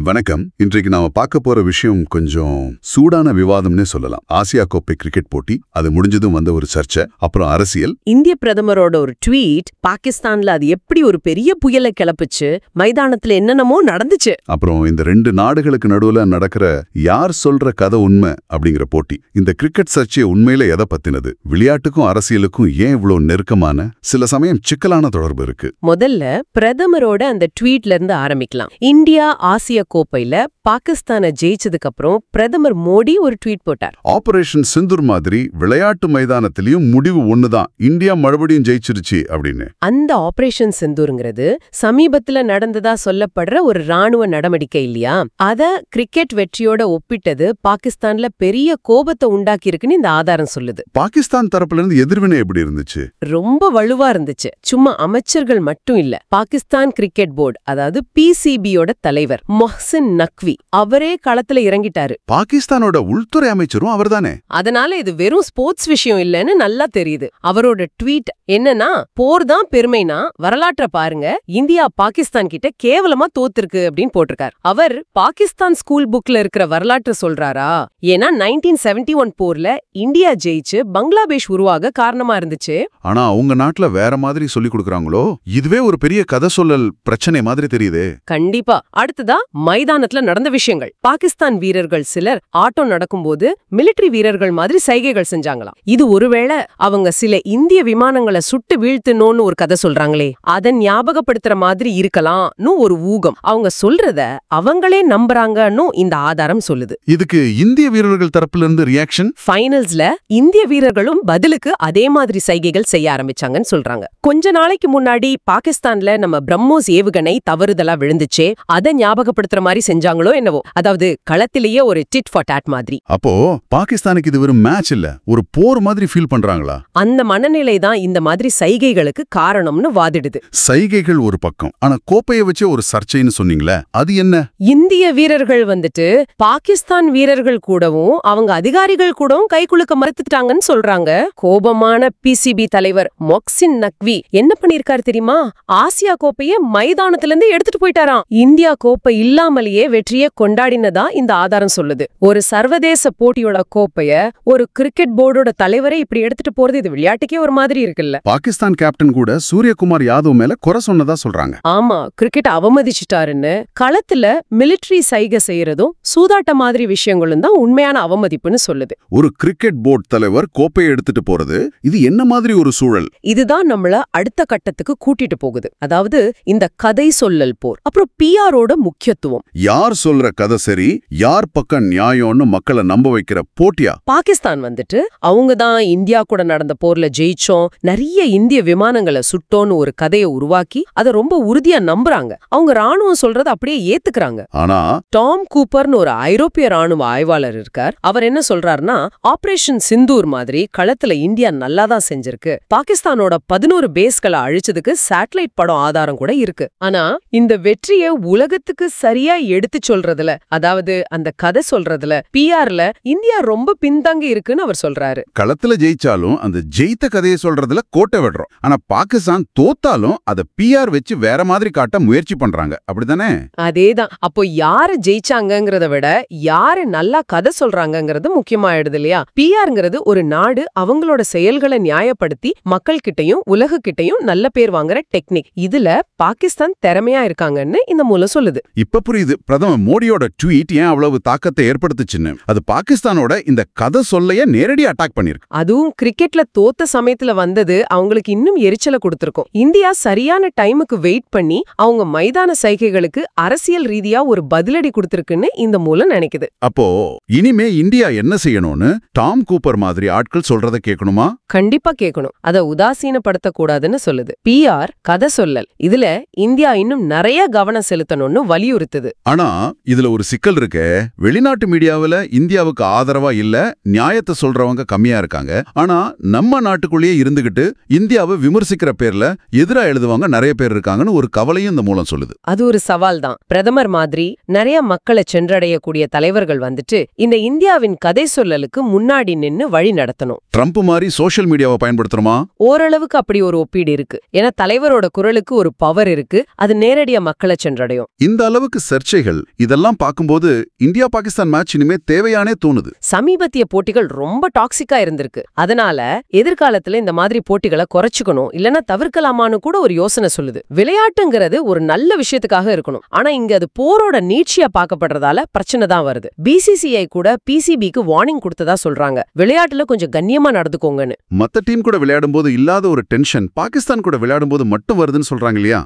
வணக்கம். இன்றைக்கு நாம பார்க்க போற விஷயம் கொஞ்சம் சூடான விவாதம்னே சொல்லலாம். ஆசியா கோப்பை கிரிக்கெட் போட்டி, அது முடிஞ்சதும் வந்த ஒரு சர்ச்சை, அப்புறம் அரசியல். இந்திய பிரதமரோட ஒரு ட்வீட் பாகிஸ்தான்ல அது எப்படி ஒரு பெரிய புயலை கிளப்புச்சு, மைதானத்துல என்னென்னமோ நடந்துச்சு. அப்புறம் இந்த ரெண்டு நாடுகளுக்கு நடுவுல நடக்கிற யார் சொல்ற கதை உண்மை அப்படிங்கிற போட்டி. இந்த கிரிக்கெட் சர்ச்சை உண்மையில எதை பத்தினது? விளையாட்டுக்கும் அரசியலுக்கும் ஏன் இவ்வளவு நெருக்கமான, சில சமயம் சிக்கலான தொடர்பு இருக்கு? முதல்ல பிரதமரோட அந்த ட்வீட்ல இருந்து ஆரம்பிக்கலாம். இந்தியா ஆசிய கோப்பையில பாகிஸ்தானை ஜெயிச்சதுக்கு அப்புறம் பிரதமர் மோடி ஒரு ட்வீட் போட்டார். ஆபரேஷன் சிந்தூர் மாதிரி விளையாட்டு மைதானத்திலயும் முடிவு ஒண்ணுதான், இந்தியா மறுபடியும் ஜெயிச்சிருச்சு அப்படின்னு. அந்த ஆபரேஷன் சிந்தூருங்கிறது சமீபத்துல நடந்ததா சொல்லப்படுற ஒரு ராணுவ நடவடிக்கை இல்லையா? அத கிரிக்கெட் வெற்றியோட ஒப்பிட்டது பாகிஸ்தான்ல பெரிய கோபத்தை உண்டாக்கி இருக்குன்னு இந்த ஆதாரம் சொல்லுது. பாகிஸ்தான் தரப்புல இருந்து எதிர்வினை எப்படி இருந்துச்சு? ரொம்ப வலுவா இருந்துச்சு. சும்மா அமைச்சர்கள் மட்டும் இல்ல, பாகிஸ்தான் கிரிக்கெட் போர்டு, அதாவது பிசிபியோட தலைவர் மொஹ்சின் நக்வி, அவரே களத்துல இறங்கிட்டாரு. பாகிஸ்தானோட உள்துறை அமைச்சரும் அவர்தானே. அதனால இது வெறும் ஸ்போர்ட்ஸ் விஷயம் இல்லன்னு நல்லா தெரியுது. அவரோட ட்வீட் என்னன்னா, போர் தான் பெருமைனா வரலாற்ற பாருங்க, இந்தியா பாகிஸ்தான் கிட்ட கேவலமா தோத்துருக்கு அப்படின்னு போட்டிருக்காரு. அவர் பாகிஸ்தான் ஸ்கூல் புக்ல இருக்கிற வரலாற்று சொல்றாரா? ஏன்னா 1971 போர்ல இந்தியா ஜெயிச்சு பங்களாதேஷ் உருவாக காரணமா இருந்துச்சு. ஆனா அவங்க நாட்டுல வேற மாதிரி சொல்லி கொடுக்கறாங்களோ? இதுவே ஒரு பெரிய கதை சொல்லல் பிரச்சனை மாதிரி தெரியுது. கண்டிப்பா. அடுத்ததா மைதானத்துல நடந்த விஷயங்கள். பாகிஸ்தான் வீரர்கள் சிலர் ஆட்டம் நடக்கும்போது மிலிட்டரி வீரர்கள் மாதிரி சைகைகள் செஞ்சாங்களாம். இது ஒருவேளை அவங்க சில இந்திய விமானங்களை சுட்டு வீழ்த்தணும்னு ஒரு கதை சொல்றாங்களே, அதை ஞாபகப்படுத்துற மாதிரி இருக்கலாம்னு ஒரு ஊகம். அவங்க சொல்றத அவங்களே நம்புறாங்கன்னு இந்த ஆதாரம் சொல்லுது. இதுக்கு இந்திய வீரர்கள் தரப்புல இருந்து ரியாக்ஷன்? ஃபைனல்ஸ்ல இந்திய வீரர்களும் பதிலுக்கு அதே மாதிரி சைகைகள் செய்ய ஆரம்பிச்சாங்கன்னு சொல்றாங்க. கொஞ்ச நாளைக்கு முன்னாடி பாகிஸ்தான்ல நம்ம பிரம்மோஸ் ஏவுகணை தவறுதலா விழுந்துச்சே, அதை ஞாபகப்படுத்துற மாதிரி செஞ்சாங்களோ என்னவோ. அதாவது களத்திலேயே ஒரு டிட் ஃபார் டாட் மாதிரி. அப்போ பாகிஸ்தானுக்கு இது வெறும் மேட்ச் இல்ல, ஒரு போர் மாதிரி ஃபீல் பண்றாங்களா? அந்த மனநிலை தான் இந்த மாதிரி சைகைகளுக்கு காரணம்னு வாதிடுது. சைகைகள் ஒரு பக்கம், ஆனா கோப்பையை வச்சே ஒரு சர்ச்சைன்னு சொன்னீங்களே, அது என்ன? இந்திய வீரர்கள் வந்துட்டு பாகிஸ்தான் வீரர்கள் கூடவும் அவங்க அதிகாரிகள் கூடவும் கைக்குலுக்க மறுத்துட்டாங்கன்னு சொல்றாங்க. கோபமான பிசிபி தலைவர் மொஹ்சின் நக்வி என்ன பண்ணிருக்காரு தெரியுமா? ஆசியா கோப்பையை மைதானத்துல இருந்து எடுத்துட்டு போயிட்டாராம். இந்தியா கோப்பை இல்லாமலேயே வெற்றியை கொண்டாடினதா இந்த ஆதாரம் சொல்லுது. ஒரு சர்வதேச போட்டியோட கோப்பைய ஒரு கிரிக்கெட் போர்டோட தலைவரை இப்படி எடுத்துட்டு போறது, இது விளையாட்டுக்கே ஒரு மாதிரி இருக்குல்ல. பாகிஸ்தான் கேப்டன் கூட சூரியகுமார் யாதவ் மேல குறை சொன்னதா சொல்றாங்க. ஆமா, கிரிக்கெட் அவமதிச்சுட்டாருன்னு. களத்துல மிலிட்டரி சைகை செய்யறதும் சூதாட்ட மாதிரி விஷயங்களும் தான் உண்மையான அவமதிப்புன்னு சொல்லுது. ஒரு கிரிக்கெட் போர்டு தலைவர் கோப்பையை எடுத்துட்டு போறது, இது என்ன மாதிரி ஒரு சூழல்? இதுதான் நம்மள அடுத்த கட்டத்துக்கு கூட்டிட்டு போகுது. அதாவது இந்த கதை சொல்லல் போர், அப்புறம் பிஆரோட முக்கியத்துவம். யார் சொல்ற கதை சரி, யார் பக்கம் நியாயம்னு மக்களை நம்ப வைக்கிற போட்டியா? பாகிஸ்தான் வந்துட்டு அவங்க தான் இந்தியா கூட நடந்த போர்ல ஜெயிச்சோம், நிறைய இந்திய விமானங்களை சுட்டோன்னு ஒரு கதையை உருவாக்கி அதை ரொம்ப உறுதியா நம்புறாங்க. அவங்க ராணுவம் சொல்றத அப்படியே ஏத்துக்கிறாங்க. ஆனா டாம் கூப்பர்னு ஒரு ஐரோப்பிய ராணுவ ஆய்வாளர் இருக்கார். அவர் என்ன சொல்றாருன்னா, ஆபரேஷன் சிந்தூர் மாதிரி களத்துல இந்தியா நல்லாதான் செஞ்சிருக்கு. பாகிஸ்தானோட 11 பேஸ்களை அழிச்சதுக்கு சேட்டலைட் படம் ஆதாரம் கூட இருக்கு. ஆனா இந்த வெற்றியை உலகத்துக்கு சரியா எடுத்து சொல்றதுல, அதாவது அந்த கதை சொல்றதுல, பிஆர்ல இந்தியா ரொம்ப பின்தங்கி இருக்குன்னு அவர் சொல்றாரு. களத்துல ஜெயிச்சாலும் அந்த ஜெயித்த கதையை சொல்றதுல கோட்டை விடுறோம். ஆனா பாகிஸ்தான் தோத்தாலும் அதை பிஆர் வச்சு வேற மாதிரி காட்ட முயற்சி பண்றாங்க, அப்படிதானே? அதேதான். அப்போ யாரு ஜெயிச்சாங்கங்கறத விட யாரு நல்லா கதை சொல்றாங்கங்கிறது முக்கியமாயிடுது இல்லையா? பிஆர்ங்கிறது ஒரு நாடு அவங்களோட செயல்களை நியாயப்படுத்தி மக்கள் கிட்டையும் உலக கிட்டையும் நல்ல பேர் வாங்குற டெக்னிக். இதுல பாகிஸ்தான் திறமையா இருக்காங்கன்னு இந்த மூலம் சொல்லுது. இப்ப புரியுது பிரதமர் மோடியோட ட்வீட் ஏன் அவ்வளவு தாக்கத்தை ஏற்படுத்துச்சுன்னு. அது பாகிஸ்தானோட இந்த கதை சொல்லைய நேரடி அட்டாக் பண்ணிருக்கு. அதுவும் கிரிக்கெட்ல தோத்த சமயத்துல வந்தது அவங்களுக்கு இன்னும் எரிச்சலை கொடுத்திருக்கும். இந்தியா சரியான டைமுக்கு வெயிட் பண்ணி அவங்க மைதான சைகைகளுக்கு அரசியல் ரீதியா ஒரு பதிலடி கொடுத்திருக்குன்னு இந்த மூலம் நினைக்குது. அப்போ இனிமே இந்தியா என்ன செய்யணும்னு டாம் கூப்பர் மாதிரி ஆட்கள் சொல்றத கேட்கணுமா? கண்டிப்பா கேட்கணும். அதை உதாசீனப்படுத்த கூடாதுன்னு சொல்லுது. பிஆர் கதை சொல்லல் இதுல இந்தியா இன்னும் நிறைய கவனம் செலுத்தணும்னு வலியுறுத்துது. ஆனா இதுல ஒரு சிக்கல் இருக்கு. வெளிநாட்டு மீடியாவுல இந்தியாவுக்கு ஆதரவா இல்ல, நியாயத்தை சொல்றவங்க கம்மியா இருக்காங்க. ஆனா நம்ம நாட்டுக்குள்ளேயே இருந்துகிட்டு இந்தியாவை விமர்சிக்கிற பேர்ல எதிரா எழுதுவாங்க நிறைய பேர் இருக்காங்கன்னு ஒரு கவலையும் இந்த மூலம் சொல்லுது. அது ஒரு சவால் தான். பிரதமர் மாதிரி நிறைய மக்களை சென்றடையக்கூடிய தலைவர்கள் வந்துட்டு இந்த இந்தியாவின் கதை சொல்லலுக்கு முன்னாடி நின்னு வழி நடத்தணும். ட்ரம்ப் மாதிரி சோஷியல் மீடியாவை பயன்படுத்தணுமா? ஓரளவுக்கு அப்படி ஒரு ஒப்பீடு இருக்கு. ஏன்னா தலைவரோட குரலுக்கு ஒரு பவர் இருக்கு, அது நேரடியா மக்களை சென்றடையும். இந்த அளவுக்கு சர்ச்சைகள் இதெல்லாம் பார்க்கும்போது இந்தியா பாகிஸ்தான் மேட்ச் இனிமே தேவையானே தோணுது. சமீபத்திய போட்டிகள் ரொம்ப டாக்ஸிக்கா இருந்திருக்கு. அதனால எதிர்காலத்துல இந்த மாதிரி போட்டிகளை குறைச்சுக்கணும் இல்லனா தவிர்க்கலாமான்னு கூட ஒரு யோசனை சொல்லுது. விளையாட்டுங்கிறது ஒரு நல்ல விஷயத்துக்காக இருக்கணும். ஆனா இங்க அது போரோட நீட்சியா பார்க்கப்படுறதால பிரச்சனை தான் வருது. BCCI கூட PCBக்கு வார்னிங் கொடுத்ததா சொல்றாங்க. விளையாட்டுல கொஞ்சம் கண்ணியமா நடந்துக்கோங்கன்னு. மத்த டீம் கூட விளையாடும்போது இல்லாத ஒரு டென்ஷன் பாகிஸ்தான் கூட விளையாடும்போது மட்டும் வருதுன்னு சொல்றாங்க இல்லையா?